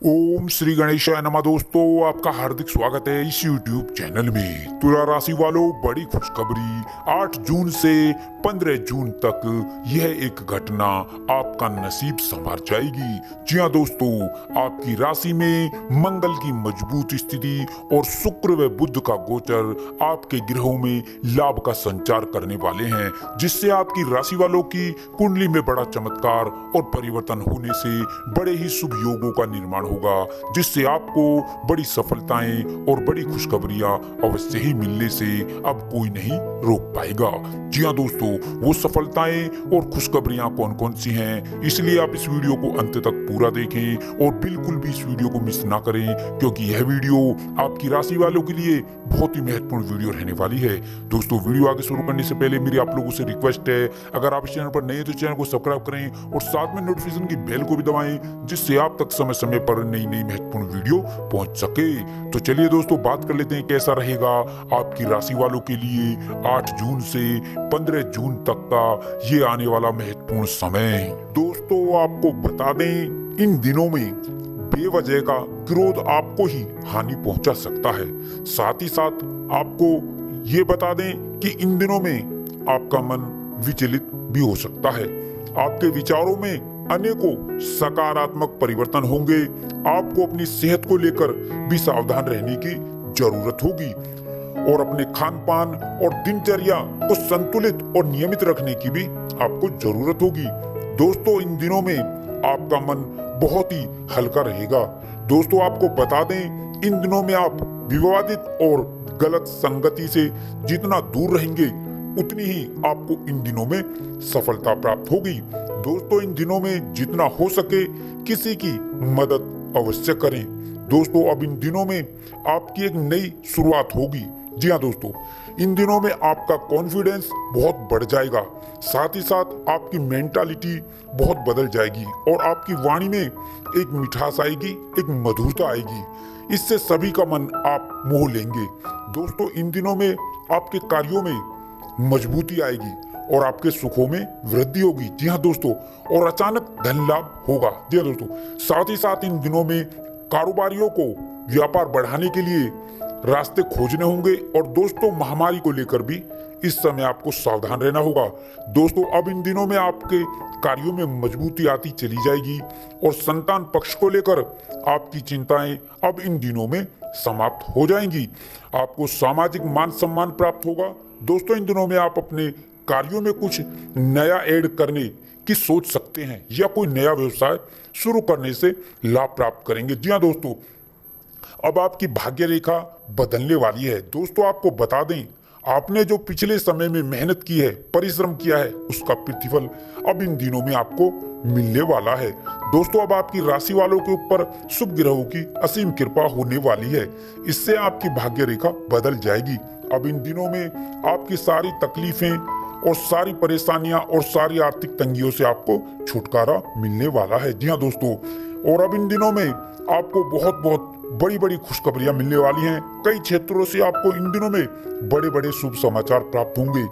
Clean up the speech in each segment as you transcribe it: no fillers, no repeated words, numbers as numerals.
ओम श्री गणेशाय नमः। दोस्तों, आपका हार्दिक स्वागत है इस YouTube चैनल में। तुला राशि वालों, बड़ी खुशखबरी। 8 जून से 15 जून तक यह एक घटना आपका नसीब संवार जाएगी। जी हाँ दोस्तों, आपकी राशि में मंगल की मजबूत स्थिति और शुक्र व बुध का गोचर आपके ग्रहों में लाभ का संचार करने वाले हैं, जिससे आपकी राशि वालों की कुंडली में बड़ा चमत्कार और परिवर्तन होने से बड़े ही शुभ योगों का निर्माण होगा, जिससे आपको बड़ी सफलताएं और बड़ी खुशखबरियां अवश्य ही मिलने से अब कोई नहीं रोक पाएगा। जी हाँ दोस्तों, वो सफलताएं और खुशखबरियां कौन कौन सी हैं, इसलिए आप इस वीडियो को अंत तक पूरा देखें और बिल्कुल भी इस वीडियो को मिस ना करें, क्योंकि यह वीडियो आपकी राशि वालों के लिए बहुत ही महत्वपूर्ण वीडियो रहने वाली है। दोस्तों, वीडियो आगे शुरू करने से पहले मेरी आप लोगों से रिक्वेस्ट है, अगर आप इस चैनल पर नए हैं तो चैनल को सब्सक्राइब करें और साथ में नोटिफिकेशन की बेल को भी दबाएं, जिससे आप तक समय समय पर नई नई महत्वपूर्ण वीडियो पहुंच सके। तो चलिए दोस्तों, बात कर लेते हैं कैसा रहेगा आपकी राशि वालों के लिए 8 जून से 15 जून तक का ये आने वाला महत्वपूर्ण समय। दोस्तों, आपको बता दें, इन दिनों में बेवजह का क्रोध आपको ही हानि पहुंचा सकता है। साथ ही साथ आपको ये बता दें कि इन दिनों में आपका मन विचलित भी हो सकता है। आपके विचारों में अनेकों सकारात्मक परिवर्तन होंगे। आपको अपनी सेहत को लेकर भी सावधान रहने की जरूरत होगी और अपने खान पान और दिनचर्या को संतुलित और नियमित रखने की भी आपको जरूरत होगी। दोस्तों, इन दिनों में आपका मन बहुत ही हल्का रहेगा। दोस्तों, आपको बता दें, इन दिनों में आप विवादित और गलत संगति से जितना दूर रहेंगे, उतनी ही आपको इन दिनों में सफलता प्राप्त होगी। दोस्तों, इन दिनों में जितना हो सके किसी की मदद अवश्य करें। दोस्तों, अब इन दिनों में आपकी एक नई शुरुआत होगी। जी हाँ दोस्तों, इन दिनों में आपका कॉन्फिडेंस बहुत बढ़ जाएगा। साथ ही साथ आपकी मेंटालिटी बहुत बदल जाएगी और आपकी वाणी में एक मिठास आएगी, एक मधुरता आएगी। इससे सभी का मन आप मोह लेंगे। दोस्तों, इन दिनों में आपके कार्यों में मजबूती आएगी और आपके सुखों में वृद्धि होगी। जी हाँ दोस्तों, और अचानक धन लाभ होगा। जी हाँ दोस्तों, साथ ही साथ इन दिनों में कारोबारियों को व्यापार बढ़ाने के लिए रास्ते खोजने होंगे और दोस्तों, महामारी को लेकर भी इस समय आपको सावधान रहना होगा। दोस्तों, अब इन दिनों में आपके कार्यों में मजबूती आती चली जाएगी और संतान पक्ष को लेकर आपकी चिंताएं अब इन दिनों में समाप्त हो जाएंगी। आपको सामाजिक मान सम्मान प्राप्त होगा। दोस्तों, इन दिनों में आप अपने कार्यों में कुछ नया ऐड करने की सोच सकते हैं या कोई नया व्यवसाय शुरू करने से लाभ प्राप्त करेंगे। जी हाँ दोस्तों, अब आपकी भाग्य रेखा बदलने वाली है। दोस्तों, आपको बता दें, आपने जो पिछले समय में मेहनत की है, परिश्रम किया है, उसका प्रतिफल अब इन दिनों में आपको मिलने वाला है। दोस्तों, अब आपकी राशि वालों के ऊपर शुभ ग्रहों की असीम कृपा होने वाली है। इससे आपकी भाग्य रेखा बदल जाएगी। अब इन दिनों में आपकी सारी तकलीफें और सारी परेशानियां और सारी आर्थिक तंगियों से आपको छुटकारा मिलने वाला है। जी हाँ दोस्तों, और अब इन दिनों में आपको बहुत बहुत बड़ी बड़ी खुशखबरियां मिलने वाली हैं। कई क्षेत्रों से आपको इन दिनों में बड़े बड़े शुभ समाचार प्राप्त होंगे।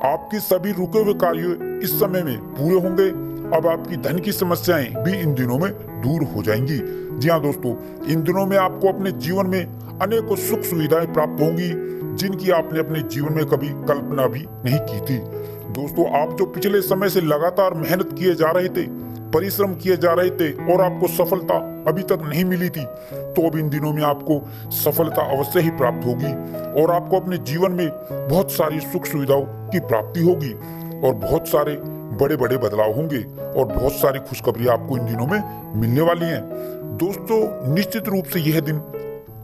आपकी सभी रुके हुए कार्य इस समय में पूरे होंगे। अब आपकी धन की समस्याएं भी इन दिनों में दूर हो जाएंगी। जी हाँ दोस्तों, इन दिनों में आपको अपने जीवन में अनेकों सुख सुविधाएं प्राप्त होंगी, जिनकी आपने अपने जीवन में कभी कल्पना भी नहीं की थी। दोस्तों, आप जो पिछले समय से लगातार मेहनत किए जा रहे थे, परिश्रम किए जा रहे थे और आपको सफलता अभी तक नहीं मिली थी, तो अब इन दिनों में आपको सफलता अवश्य ही प्राप्त होगी और आपको अपने जीवन में बहुत सारी सुख सुविधाओं की प्राप्ति होगी और बहुत सारे बड़े बड़े बदलाव होंगे और बहुत सारी खुशखबरियां आपको इन दिनों में मिलने वाली हैं। दोस्तों, निश्चित रूप से यह दिन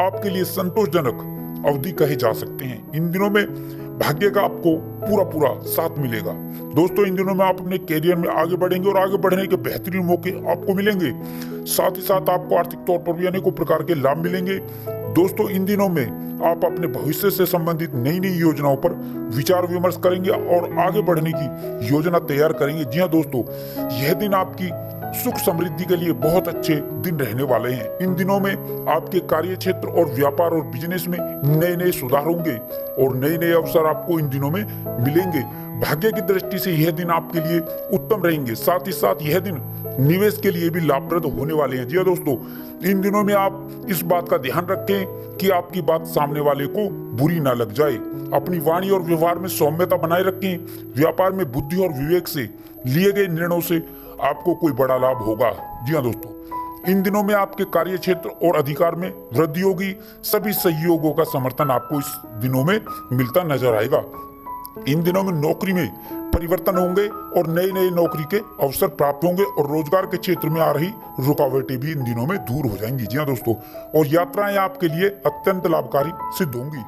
आपके लिए संतोषजनक अवधि कहे जा सकते हैं। इन दिनों में भाग्य का आपको पूरा पूरा साथ मिलेगा। दोस्तों, इन दिनों में आप अपने कैरियर में आगे बढ़ेंगे और आगे बढ़ने के बेहतरीन मौके आपको मिलेंगे। साथ ही साथ आपको आर्थिक तौर पर भी अनेकों प्रकार के लाभ मिलेंगे। दोस्तों, इन दिनों में आप अपने भविष्य से संबंधित नई नई योजनाओं पर विचार विमर्श करेंगे और आगे बढ़ने की योजना तैयार करेंगे। जी हाँ दोस्तों, यह दिन आपकी सुख समृद्धि के लिए बहुत अच्छे दिन रहने वाले हैं। इन दिनों में आपके कार्य क्षेत्र और व्यापार और बिजनेस में नए नए सुधार होंगे और नए नए अवसर आपको इन दिनों में मिलेंगे। भाग्य की दृष्टि से यह दिन आपके लिए उत्तम रहेंगे। साथ ही साथ यह दिन निवेश के लिए भी लाभप्रद होने वाले हैं। जी हाँ दोस्तों, इन दिनों में आप इस बात का ध्यान रखें कि आपकी बात सामने वाले को बुरी ना लग जाए। अपनी वाणी और व्यवहार में सौम्यता बनाए रखें। व्यापार में बुद्धि और विवेक से लिए गए निर्णयों से आपको कोई बड़ा लाभ होगा। जी हाँ दोस्तों, इन दिनों में आपके कार्य क्षेत्र और अधिकार में वृद्धि होगी। सभी सहयोगों का समर्थन आपको इस दिनों में मिलता नजर आएगा। इन दिनों में नौकरी में परिवर्तन होंगे और नए नए नौकरी के अवसर प्राप्त होंगे और रोजगार के क्षेत्र में आ रही रुकावटें भी इन दिनों में दूर हो जाएंगी। जी हाँ दोस्तों, और यात्राएं आपके लिए अत्यंत लाभकारी सिद्ध होंगी।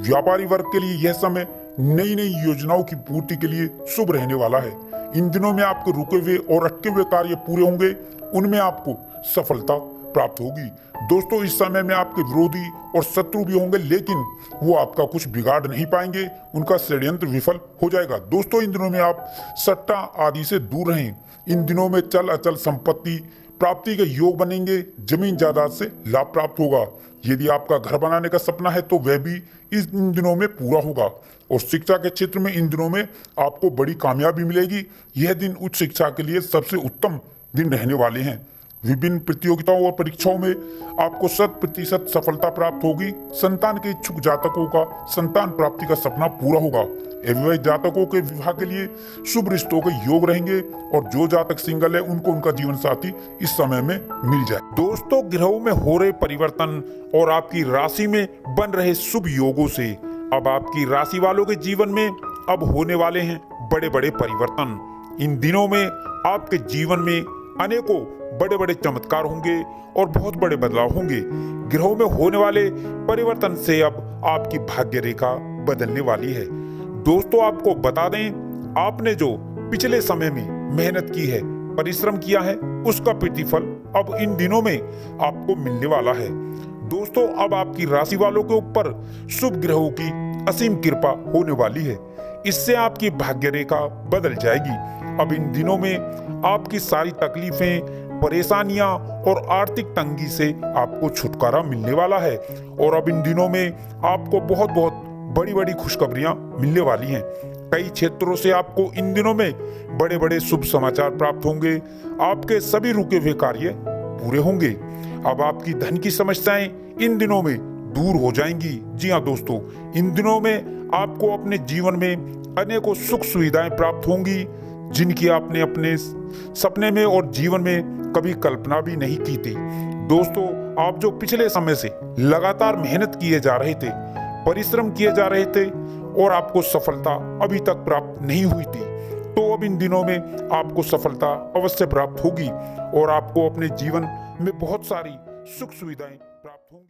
व्यापारी वर्ग के लिए यह समय नई नई योजनाओं की पूर्ति के लिए शुभ रहने वाला है। इन दिनों में आपके रुके हुए और अटके हुए कार्य पूरे होंगे, उनमें आपको सफलता प्राप्त होगी। दोस्तों, इस समय में आपके विरोधी और शत्रु भी होंगे, लेकिन वो आपका कुछ बिगाड़ नहीं पाएंगे। उनका षड्यंत्र विफल हो जाएगा। दोस्तों, इन दिनों में आप सट्टा आदि से दूर रहें। इन दिनों में चल अचल संपत्ति प्राप्ति के योग बनेंगे। जमीन जायदाद से लाभ प्राप्त होगा। यदि आपका घर बनाने का सपना है तो वह भी इन दिनों में पूरा होगा। और शिक्षा के क्षेत्र में इन दिनों में आपको बड़ी कामयाबी मिलेगी। यह दिन उच्च शिक्षा के लिए सबसे उत्तम दिन रहने वाले हैं। विभिन्न प्रतियोगिताओं और परीक्षाओं में आपको 100% सफलता प्राप्त होगी। संतान के इच्छुक जातकों का संतान प्राप्ति का सपना पूरा होगा। अविवाहित जातकों के विवाह के लिए शुभ रिश्तों के योग रहेंगे और जो जातक सिंगल है उनको उनका जीवन साथी इस समय में मिल जाए। दोस्तों, ग्रहों में हो रहे परिवर्तन और आपकी राशि में बन रहे शुभ योगों से अब आपकी राशि वालों के जीवन में अब होने वाले हैं बड़े बड़े परिवर्तन। इन दिनों में आपके जीवन में अनेकों बड़े बड़े चमत्कार होंगे और बहुत बड़े बदलाव होंगे। ग्रहों में होने वाले परिवर्तन से अब आपकी भाग्य रेखा बदलने वाली है। दोस्तों, आपको बता दें, आपने जो पिछले समय में मेहनत की है, परिश्रम किया है, उसका प्रतिफल अब इन दिनों में आपको मिलने वाला है। दोस्तों, अब आपकी राशि वालों के ऊपर शुभ ग्रहों की असीम कृपा होने वाली है। इससे आपकी भाग्य रेखा बदल जाएगी। अब इन दिनों में आपकी सारी तकलीफें, परेशानियां और आर्थिक तंगी से आपको छुटकारा मिलने वाला है। और अब इन दिनों में आपको बहुत बहुत बड़ी बड़ी खुशखबरियां मिलने वाली हैं। कई क्षेत्रों से आपको इन दिनों में बड़े बड़े शुभ समाचार प्राप्त होंगे। आपके सभी रुके हुए कार्य पूरे होंगे। अब आपकी धन की समस्याएं इन दिनों में दूर हो जाएंगी। जी हाँ दोस्तों, इन दिनों में आपको अपने जीवन में अनेकों सुख सुविधाएं प्राप्त होंगी जिनकी आपने अपने सपने में और जीवन में कभी कल्पना भी नहीं की थी। दोस्तों, आप जो पिछले समय से लगातार मेहनत किए जा रहे थे, परिश्रम किए जा रहे थे और आपको सफलता अभी तक प्राप्त नहीं हुई थी, तो अब इन दिनों में आपको सफलता अवश्य प्राप्त होगी और आपको अपने जीवन में बहुत सारी सुख सुविधाएं प्राप्त होंगी।